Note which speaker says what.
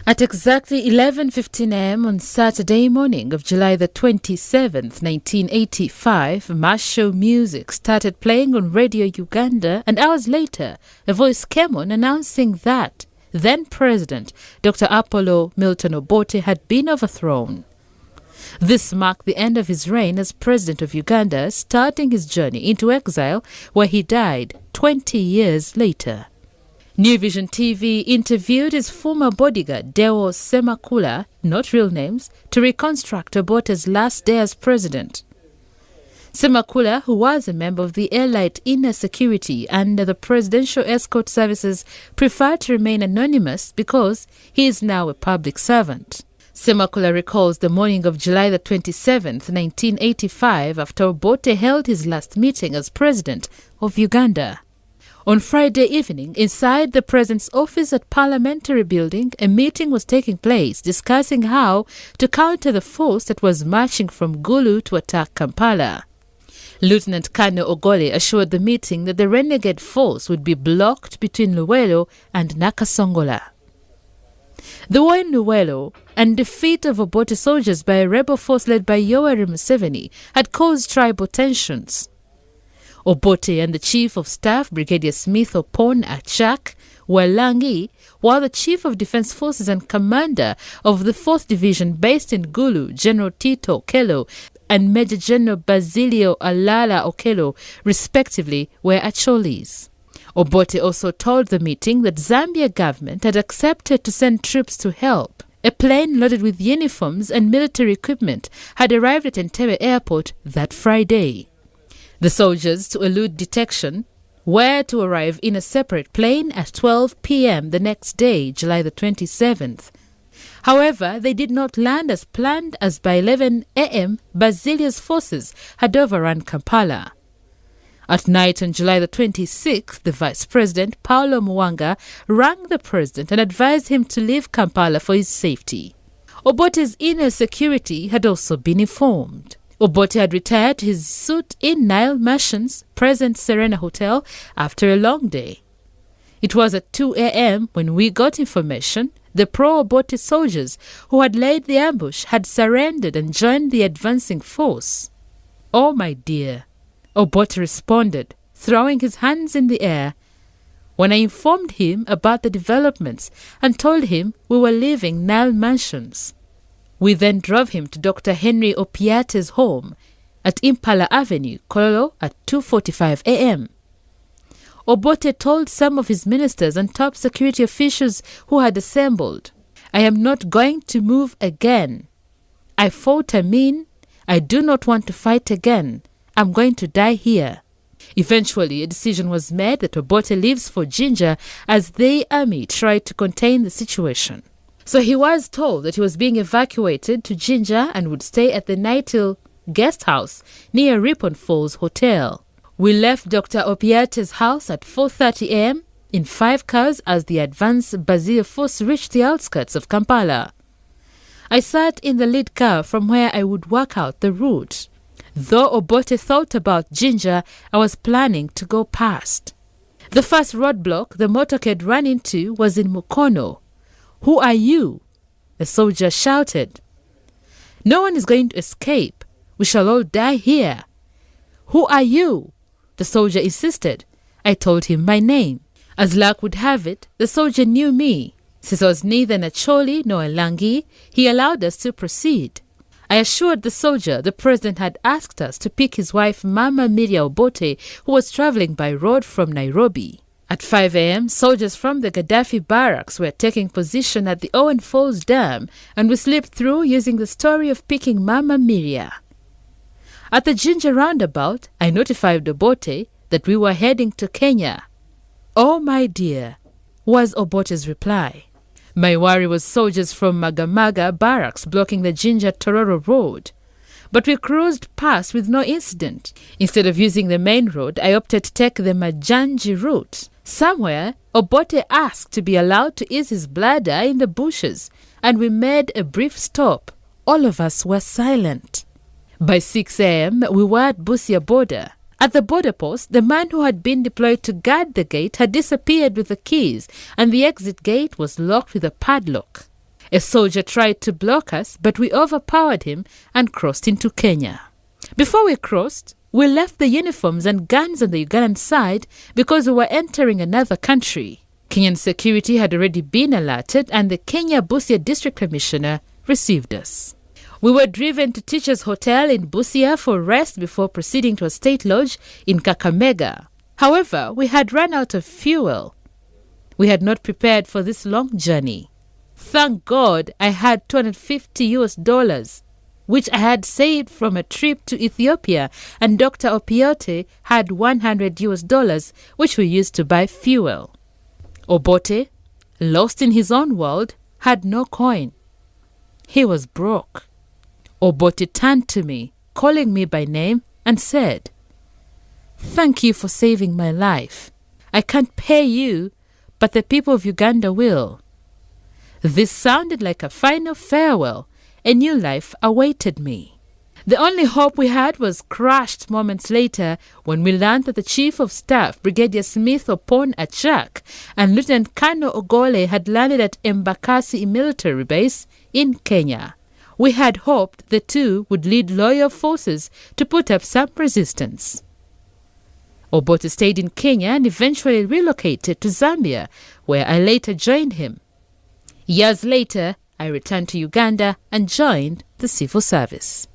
Speaker 1: At exactly 11:15 a.m. on Saturday morning of July the 27th, 1985, martial music started playing on Radio Uganda, and hours later, a voice came on announcing that then-President Dr. Apollo Milton Obote had been overthrown. This marked the end of his reign as President of Uganda, starting his journey into exile, where he died 20 years later. New Vision TV interviewed his former bodyguard, Dayz Semakula, not real names, to reconstruct Obote's last day as president. Semakula, who was a member of the elite inner security under the Presidential Escort Services, preferred to remain anonymous because he is now a public servant. Semakula recalls the morning of July the 27th, 1985, after Obote held his last meeting as president of Uganda. On Friday evening, inside the President's office at Parliamentary Building, a meeting was taking place discussing how to counter the force that was marching from Gulu to attack Kampala. Lieutenant Colonel Ogole assured the meeting that the renegade force would be blocked between Luwelo and Nakasongola. The war in Luwelo and defeat of Obote soldiers by a rebel force led by Yoweri Museveni had caused tribal tensions. Obote and the Chief of Staff, Brigadier Smith Opon Achak, were Langi, while the Chief of Defence Forces and Commander of the 4th Division based in Gulu, General Tito Okello, and Major General Basilio Alala Okello, respectively, were Acholis. Obote also told the meeting that Zambia government had accepted to send troops to help. A plane loaded with uniforms and military equipment had arrived at Entebbe Airport that Friday. The soldiers, to elude detection, were to arrive in a separate plane at 12 p.m. the next day, July the 27th. However, they did not land as planned, as by 11 a.m. Basilio's forces had overrun Kampala. At night on July the 26th, the Vice President, Paulo Mwanga, rang the President and advised him to leave Kampala for his safety. Obote's inner security had also been informed. Obote had retired to his suite in Nile Mansions, present Serena Hotel, after a long day. It was at 2 a.m. when we got information the pro-Obote soldiers who had laid the ambush had surrendered and joined the advancing force. "Oh, my dear," Obote responded, throwing his hands in the air, when I informed him about the developments and told him we were leaving Nile Mansions. We then drove him to Dr. Henry Opiate's home at Impala Avenue, Kololo, at 2:45 a.m. Obote told some of his ministers and top security officials who had assembled, "I am not going to move again. I fought Amin. I do not want to fight again. I'm going to die here." Eventually, a decision was made that Obote leaves for Jinja as the army tried to contain the situation. So he was told that he was being evacuated to Jinja and would stay at the Nightingale guest house near Ripon Falls Hotel. We left Dr. Opiate's house at 4:30 a.m. in 5 cars as the advance Basilio force reached the outskirts of Kampala. I sat in the lead car from where I would work out the route. Though Obote thought about Jinja, I was planning to go past. The first roadblock the motorcade ran into was in Mukono. "Who are you?" a soldier shouted. "No one is going to escape. We shall all die here." "Who are you?" the soldier insisted. I told him my name. As luck would have it, the soldier knew me. Since I was neither an Acholi nor a Langi, he allowed us to proceed. I assured the soldier the President had asked us to pick his wife Mama Miria Obote, who was traveling by road from Nairobi. At 5 a.m., soldiers from the Gaddafi barracks were taking position at the Owen Falls Dam, and we slipped through using the story of picking Mama Miria. At the Jinja roundabout, I notified Obote that we were heading to Kenya. "Oh, my dear," was Obote's reply. My worry was soldiers from Magamaga barracks blocking the Jinja Tororo Road. but we cruised past with no incident. Instead of using the main road, I opted to take the Majanji route. Somewhere, Obote asked to be allowed to ease his bladder in the bushes, and we made a brief stop. All of us were silent. By 6 a.m., we were at Busia border. At the border post, the man who had been deployed to guard the gate had disappeared with the keys, and the exit gate was locked with a padlock. A soldier tried to block us, but we overpowered him and crossed into Kenya. Before we crossed, we left the uniforms and guns on the Ugandan side because we were entering another country. Kenyan security had already been alerted, and the Kenya Busia District Commissioner received us. We were driven to Teachers Hotel in Busia for rest before proceeding to a state lodge in Kakamega. However, we had run out of fuel. We had not prepared for this long journey. Thank God I had $250, which I had saved from a trip to Ethiopia, and Dr. Obote had $100, which we used to buy fuel. Obote, lost in his own world, had no coin. He was broke. Obote turned to me, calling me by name, and said, "Thank you for saving my life. I can't pay you, but the people of Uganda will." This sounded like a final farewell. A new life awaited me. The only hope we had was crushed moments later when we learned that the Chief of Staff, Brigadier Smith Opon Achak, and Lieutenant Colonel Ogole had landed at Embakasi military base in Kenya. We had hoped the two would lead loyal forces to put up some resistance. Obote stayed in Kenya and eventually relocated to Zambia, where I later joined him. Years later, I returned to Uganda and joined the civil service.